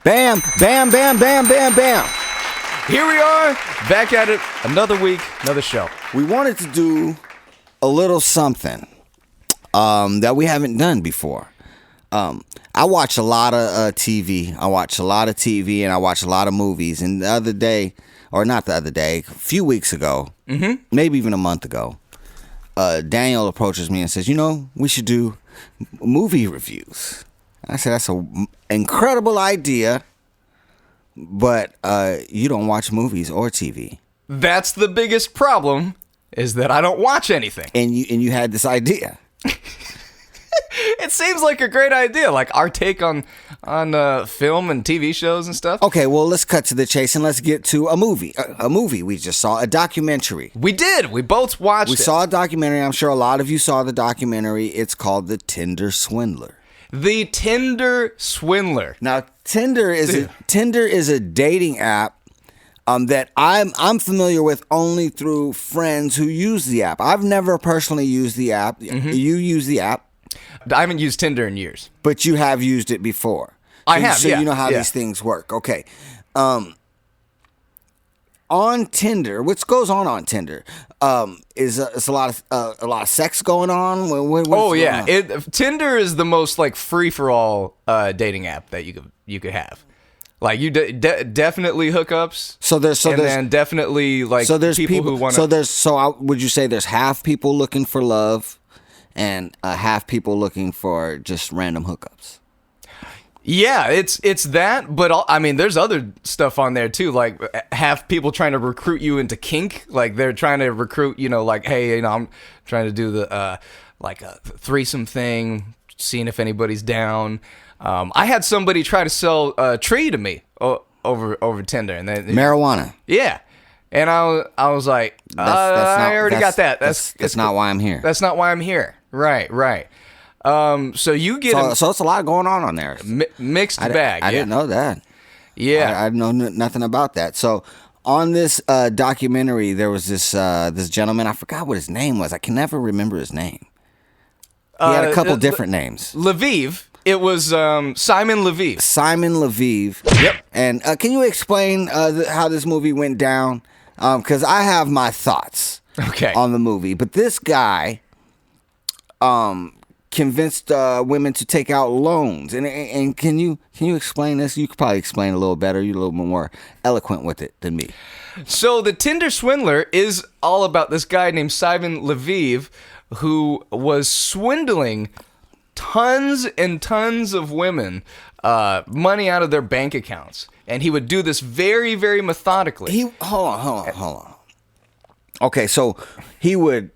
Bam, bam, bam, bam, bam, bam. Here we are, back at it. Another week, another show. We wanted to do a little something that we haven't done before. I watch a lot of TV. I watch a lot of TV and I watch a lot of movies. And the other day, or not the other day, a few weeks ago, maybe even a month ago, Daniel approaches me and says, we should do movie reviews. I said, that's an incredible idea, but you don't watch movies or TV. That's the biggest problem, is that I don't watch anything. And you had this idea. It seems like a great idea, like our take on film and TV shows and stuff. Okay, well, let's cut to the chase and let's get to a movie. A movie we just saw, a documentary. We did. We both watched it. We saw a documentary. I'm sure a lot of you saw the documentary. It's called The Tinder Swindler. The Tinder Swindler. Now, Tinder is a dating app that I'm familiar with only through friends who use the app. I've never personally used the app. You use the app. I haven't used Tinder in years. But you have used it before. I have, so yeah. you know how these things work. Okay. On Tinder, what goes on Tinder is a lot of sex going on. Tinder is the most like free for all dating app that you could have. Like you definitely hookups. Then definitely like there's people who want to. Would you say there's half people looking for love, and half people looking for just random hookups? Yeah, it's that, but there's other stuff on there too, like half people trying to recruit you into kink, like they're trying to recruit, like, hey, I'm trying to do the like a threesome thing, seeing if anybody's down. I had somebody try to sell a tree to me over Tinder, and then marijuana. Yeah, and I was like, I already got that. That's not why I'm here. That's not why I'm here. Right. So you get so it's a lot going on there. Mixed bag. I didn't know that. Yeah, I know nothing about that. So on this documentary, there was this gentleman. I forgot what his name was. I can never remember his name. He had a couple different names. Leviev. It was Simon Leviev. Simon Leviev. Yep. And can you explain how this movie went down? Because I have my thoughts on the movie. But this guy convinced women to take out loans. And can you explain this? You could probably explain a little better. You're a little bit more eloquent with it than me. So the Tinder Swindler is all about this guy named Simon Leviev who was swindling tons and tons of women money out of their bank accounts. And he would do this very, very methodically. Hold on. Okay, so he would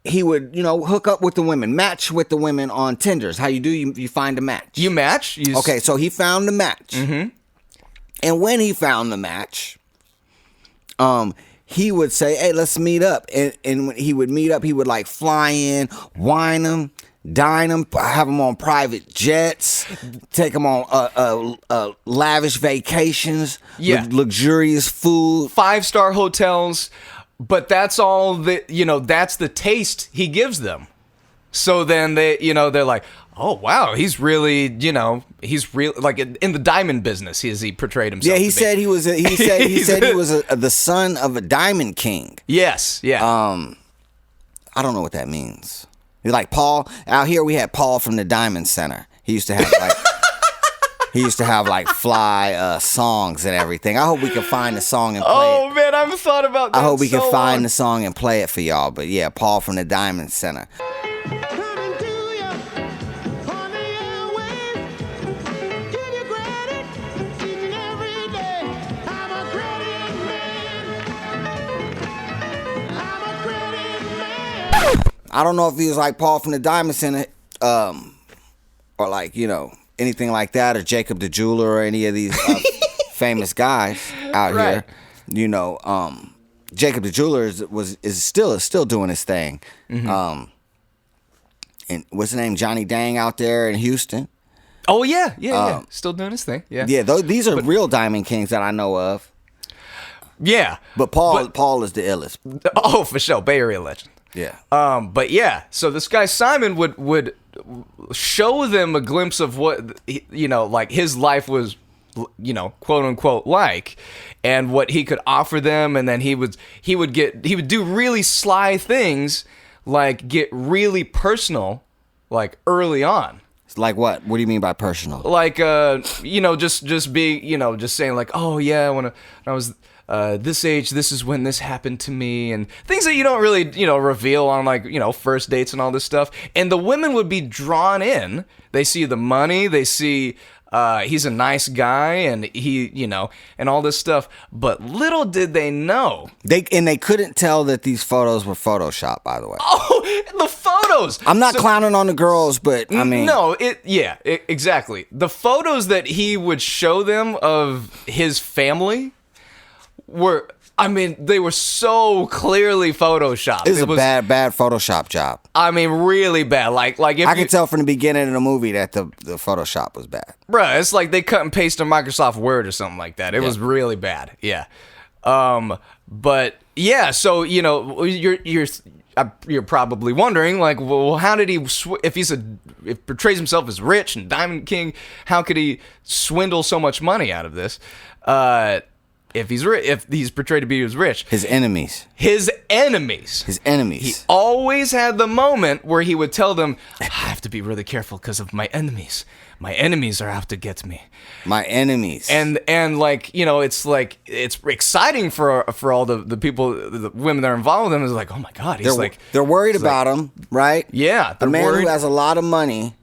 hook up with the women, match with the women on Tinder. How you do, you find a match. You match. Okay, so he found a match. Mm-hmm. And when he found the match, he would say, hey, let's meet up. And when he would meet up, he would like fly in, wine them, dine them, have them on private jets, take them on lavish vacations, with luxurious food, 5-star hotels. But that's all that's the taste he gives them. So then they're like, oh wow, he's really, like in the diamond business. He portrayed himself. Yeah, he said he was the son of a diamond king. Yes, yeah. I don't know what that means. Like Paul out here, we had Paul from the Diamond Center. He used to have like fly songs and everything. I hope we can find the song and play it. Oh man, I haven't thought about that. I hope we can find the song and play it for y'all. But yeah, Paul from the Diamond Center. I don't know if he was like Paul from the Diamond Center, or like, anything like that, or Jacob the Jeweler, or any of these famous guys out here. Jacob the Jeweler is still doing his thing. Mm-hmm. And what's his name? Johnny Dang out there in Houston. Oh yeah. Still doing his thing. Yeah. Yeah, these are real Diamond Kings that I know of. Yeah. But Paul is the illest. Oh, for sure. Bay Area legend. Yeah. But yeah, so this guy Simon would show them a glimpse of what, you know, like his life was, you know, quote unquote, like, and what he could offer them. And then he would do really sly things, like get really personal, like early on. Like what? What do you mean by personal? Like, you know, just being, you know, just saying like, oh yeah, when I was this age, this is when this happened to me, and things that you don't really, you know, reveal on, like, you know, first dates and all this stuff. And the women would be drawn in. They see the money, they see he's a nice guy, and he, you know, and all this stuff. But little did they know. They couldn't tell that these photos were Photoshop, by the way. Oh, the photos. I'm not clowning on the girls, but I mean, no, exactly. The photos that he would show them of his family were, I mean, they were so clearly Photoshopped. It was a bad Photoshop job. I mean, really bad. Like if I could tell from the beginning of the movie that the Photoshop was bad. Bruh, it's like they cut and pasted Microsoft Word or something like that. It was really bad. Yeah. But yeah, so, you know, you're probably wondering, like, well, how did he, if portrays himself as rich and Diamond King, how could he swindle so much money out of this? If he's portrayed to be as rich. His enemies. He always had the moment where he would tell them, I have to be really careful because of my enemies. My enemies are out to get me. My enemies. And like, you know, it's like, it's exciting for all the people, the women that are involved with him. Is like, oh my God. They're worried about him, right? Yeah. A man who has a lot of money.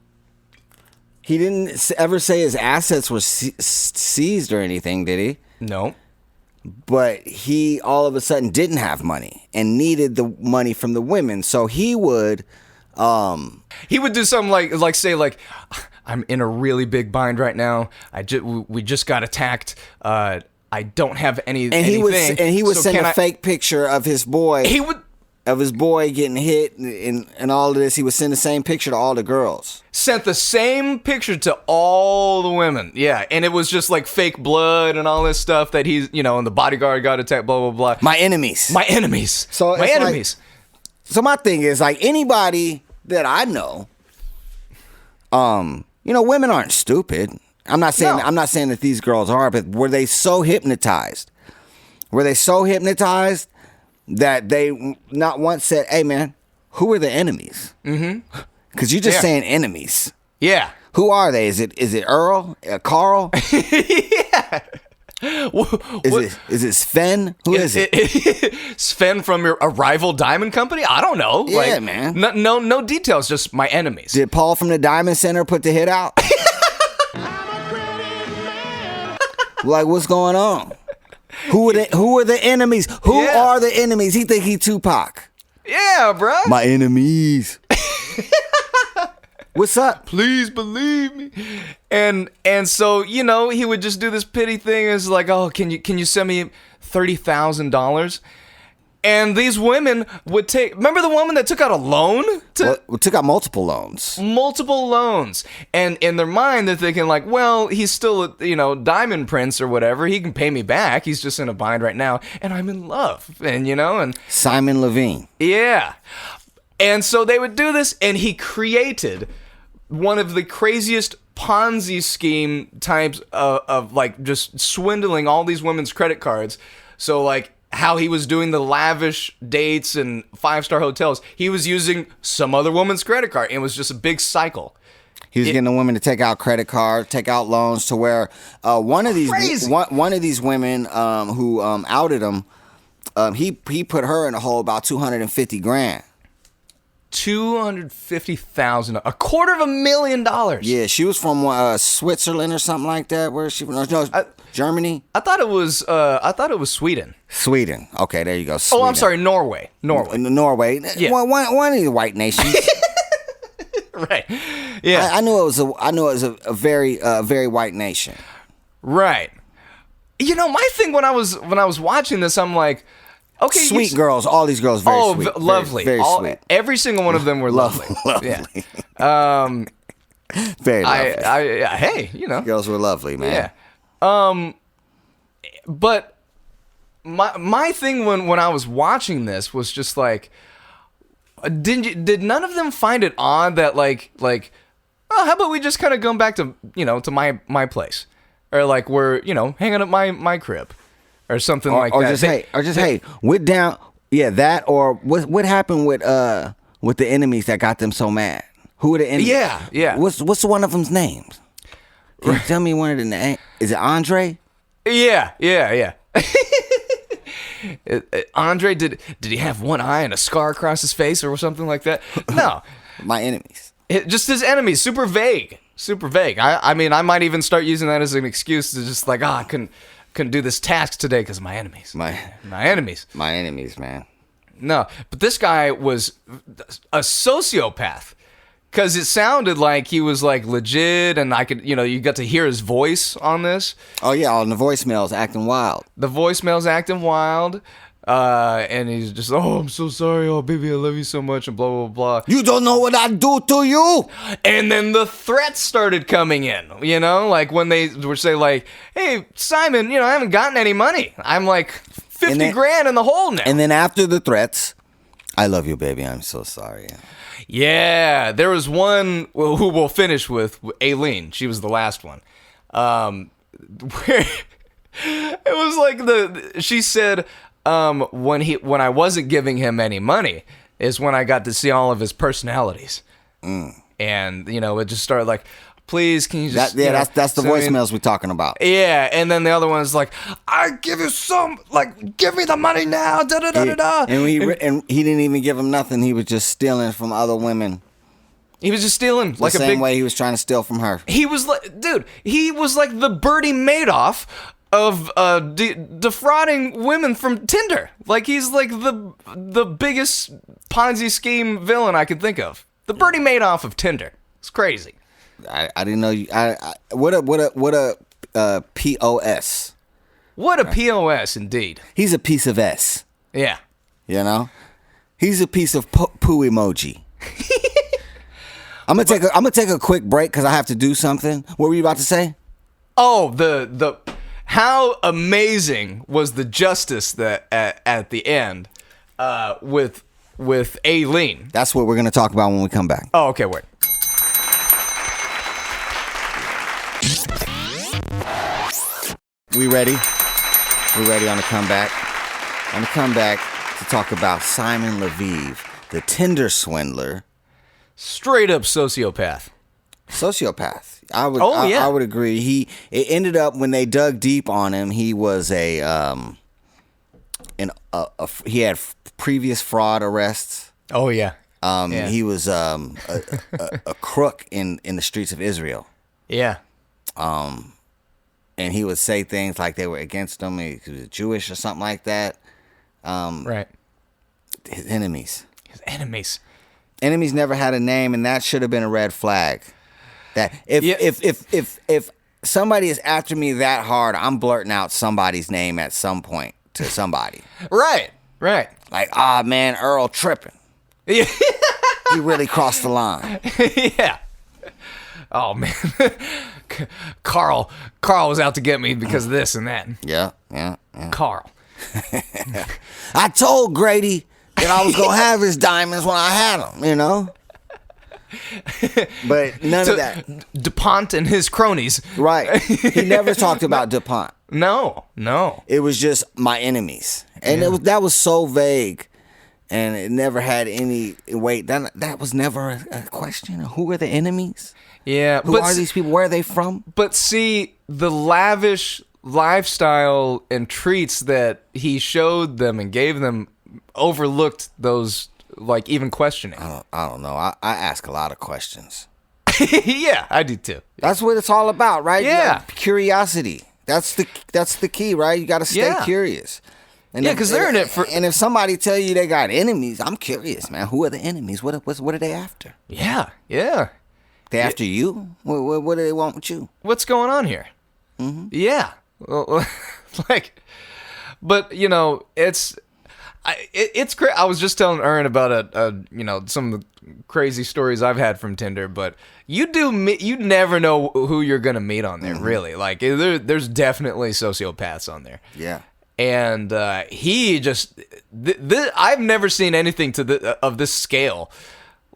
He didn't ever say his assets were seized or anything, did he? No. But he all of a sudden didn't have money and needed the money from the women. So he would do something like say like, I'm in a really big bind right now. We just got attacked. I don't have anything. He would send a fake picture of his boy. Of his boy getting hit and all of this. He would send the same picture to all the girls. Sent the same picture to all the women. Yeah, and it was just like fake blood and all this stuff that he's, you know, and the bodyguard got attacked, blah, blah, blah. My enemies. So my enemies. So my thing is, like, anybody that I know, you know, women aren't stupid. I'm not saying that these girls are, but were they so hypnotized? That they not once said, hey, man, who are the enemies? Mm-hmm. Because you're just saying enemies. Yeah. Who are they? Is it Earl? Carl? Yeah. Is it Sven? Who is it? Sven from a rival diamond company? I don't know. Yeah, like, man. No details, just my enemies. Did Paul from the Diamond Center put the hit out? Like, what's going on? Who are the enemies? Who are the enemies? He think he Tupac. Yeah, bro. My enemies. What's up? Please believe me. And so, you know, he would just do this pity thing. It's like, oh, can you send me $30,000? And these women would remember the woman that took out a loan? Took out multiple loans. Multiple loans. And in their mind, they're thinking like, well, he's still a, you know, diamond prince or whatever. He can pay me back. He's just in a bind right now. And I'm in love. And, you know, and Simon Levine. Yeah. And so they would do this, and he created one of the craziest Ponzi scheme types of like just swindling all these women's credit cards. So like, how he was doing the lavish dates and 5-star hotels, he was using some other woman's credit card, and it was just a big cycle. He was getting the women to take out credit cards, take out loans, to where one of these women who outed him, he put her in a hole about $250,000. $250,000, $250,000. Yeah, she was from Switzerland or something like that. Where is she from? No, Germany. I thought it was Sweden. Sweden. Okay, there you go. Sweden. Oh, I'm sorry, Norway. Norway. Yeah. One of the white nations. Right. Yeah. I knew it was a very white nation. Right. You know, my thing when I was watching this, I'm like, okay, sweet girls. All these girls very sweet. Lovely. Very sweet. Every single one of them were lovely. Lovely. Yeah. Very lovely. Hey, you know. Girls were lovely, man. Yeah. But my thing when I was watching this was just like, Did none of them find it odd that like oh, how about we just kind of go back to to my place, or like we're hanging at my crib, or something like or that. Hey, we're down. Yeah, that or what happened with the enemies that got them so mad? Who are the enemies? Yeah. What's one of them's names? Can you tell me one of the names? Is it Andre? Yeah. Andre, did he have one eye and a scar across his face or something like that? No. My enemies. Just his enemies. Super vague. I mean, I might even start using that as an excuse to just like, I couldn't do this task today because of my enemies. My enemies. My enemies, man. No, but this guy was a sociopath. Because it sounded like he was like legit, and I could, you got to hear his voice on this. Oh yeah, on the voicemails acting wild. And he's just, oh, I'm so sorry, oh baby, I love you so much, and blah blah blah. You don't know what I do to you. And then the threats started coming in. Like when they were saying like, hey Simon, I haven't gotten any money. I'm like 50 grand in the hole now. And then after the threats, I love you, baby. I'm so sorry. Yeah, there was one who we'll finish with, Aileen. She was the last one. Where it was like she said when I wasn't giving him any money is when I got to see all of his personalities. And it just started like, please, can you just... That's the voicemails we're talking about. Yeah, and then the other one's like, I give you some, like, give me the money now, da-da-da-da-da. And he didn't even give him nothing. He was just stealing from other women. He was just stealing. The same way he was trying to steal from her. He was like, dude, he was like the Bernie Madoff of defrauding women from Tinder. Like, he's like the biggest Ponzi scheme villain I could think of. The Bernie Madoff of Tinder. It's crazy. I didn't know you. What a POS. What a POS, indeed. He's a piece of S. Yeah. He's a piece of poo emoji. I'm gonna take a quick break because I have to do something. What were you about to say? Oh, the how amazing was the justice that at the end with Aileen. That's what we're gonna talk about when we come back. Oh, okay, wait. We ready? We're ready on the comeback. On the comeback to talk about Simon Leviev, the Tinder Swindler. Straight up sociopath. I would agree. It ended up when they dug deep on him, he was he had previous fraud arrests. Oh yeah. He was a crook in the streets of Israel. Yeah. And he would say things like they were against him. He was Jewish or something like that. Right. His enemies. Enemies never had a name, and that should have been a red flag. That if somebody is after me that hard, I'm blurting out somebody's name at some point to somebody. Right. Like, man, Earl tripping. Yeah. He really crossed the line. Yeah. Oh man, Carl was out to get me because of this and that. Yeah. Carl. I told Grady that I was gonna have his diamonds when I had them, But none of that. DuPont and his cronies. Right. He never talked about DuPont. No. It was just my enemies, and that was so vague. And it never had any weight. That was never a question. Who are the enemies? Yeah. Who are these people? Where are they from? But see, the lavish lifestyle and treats that he showed them and gave them overlooked those, like, even questioning. I don't know. I ask a lot of questions. Yeah, I do too. That's what it's all about, right? Yeah. Curiosity. That's the key, right? You got to stay curious. And because they're in it for... And if somebody tell you they got enemies, I'm curious, man. Who are the enemies? What are they after? Yeah. They after you? What do they want with you? What's going on here? Mm-hmm. Yeah. But, it's crazy. I was just telling Ern about some of the crazy stories I've had from Tinder, but you never know who you're going to meet on there, really. Like, there's definitely sociopaths on there. Yeah. and he just I've never seen anything of this scale.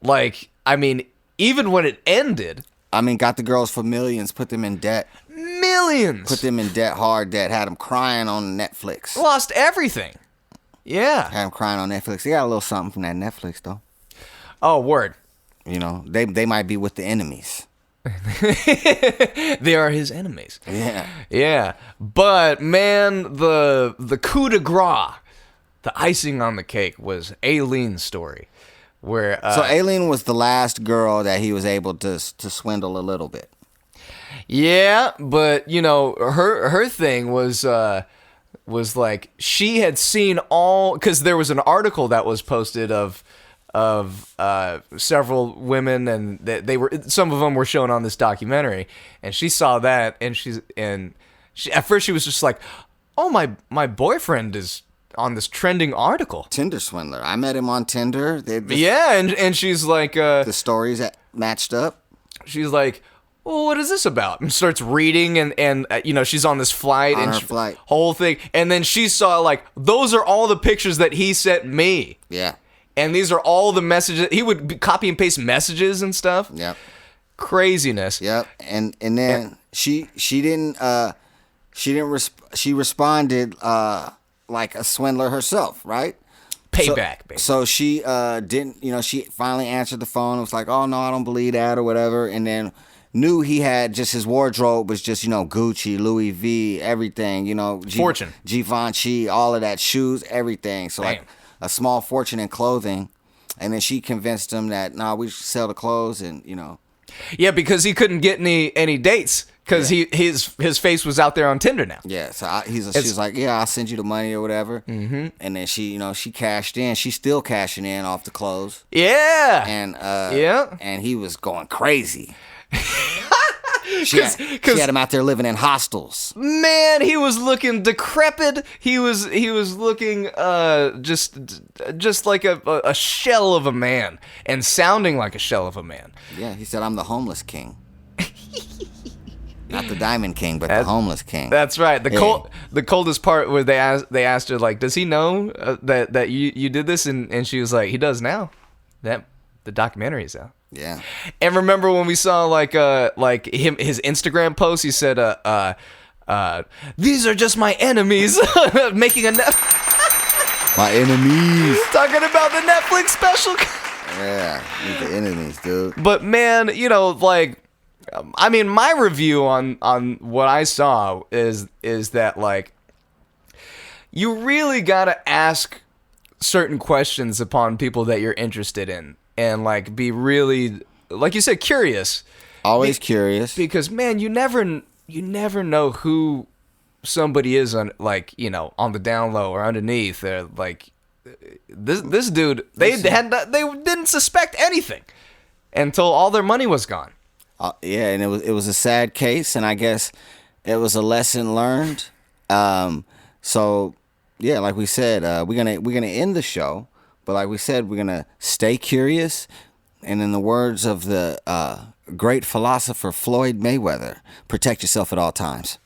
Like, I mean, even when it ended, I mean, got the girls for millions, put them in debt. Millions. Put them in debt, hard debt, had them crying on Netflix. Lost everything. Yeah. Had them crying on Netflix. They got a little something from that Netflix, though. Oh, word. You know, they might be with the enemies. They are his enemies. Yeah. Yeah. But, man, the coup de grace, the icing on the cake, was Aileen's story. Where so Aileen was the last girl that he was able to swindle a little bit. Yeah, but you know, her thing was like she had seen all, because there was an article that was posted of several women, and they were, some of them were shown on this documentary, and she saw that, and she at first she was just like, oh, my boyfriend is on this trending article. Tinder Swindler. I met him on Tinder. Yeah, and she's like, the stories that matched up. She's like, well, what is this about? And starts reading, and you know, she's on this flight, on and her flight. Whole thing, and then she saw, like, those are all the pictures that he sent me. Yeah. And these are all the messages. He would copy and paste messages and stuff. Yep. Craziness. Yep. And then she responded like a swindler herself, right? Payback, basically. So she didn't, you know, she finally answered the phone and was like, oh, no, I don't believe that or whatever. And then knew he had just, his wardrobe was just, you know, Gucci, Louis V, everything, you know. Fortune. Givenchy, all of that, shoes, everything. So, like, a small fortune in clothing. And then she convinced him that, nah, we should sell the clothes and, you know. Yeah, because he couldn't get any dates. Because his face was out there on Tinder now. Yeah, so she was like, yeah, I'll send you the money or whatever. Mm-hmm. And then she, you know, she cashed in. She's still cashing in off the clothes. Yeah. And yeah. And he was going crazy. She had him out there living in hostels. Man, he was looking decrepit. He was looking just like a shell of a man, and sounding like a shell of a man. Yeah, he said, I'm the homeless king. Not the Diamond King, but the homeless king. That's right. The coldest part where they asked her, like, does he know that you did this? And she was like, he does now. That the documentary is out. Yeah. And remember when we saw like his Instagram post? He said, these are just my enemies, making my enemies. Talking about the Netflix special. Yeah, the enemies, dude. But man, you know, like, I mean, my review on what I saw is that, like, you really gotta ask certain questions upon people that you're interested in, and like be really, like you said, curious. Always curious, because man, you never know who somebody is on, like, you know, on the down low or underneath. Or like this dude, they didn't suspect anything until all their money was gone. Yeah, and it was a sad case, and I guess it was a lesson learned. So yeah, like we said, we're gonna end the show, but like we said, we're gonna stay curious, and in the words of the great philosopher Floyd Mayweather, protect yourself at all times.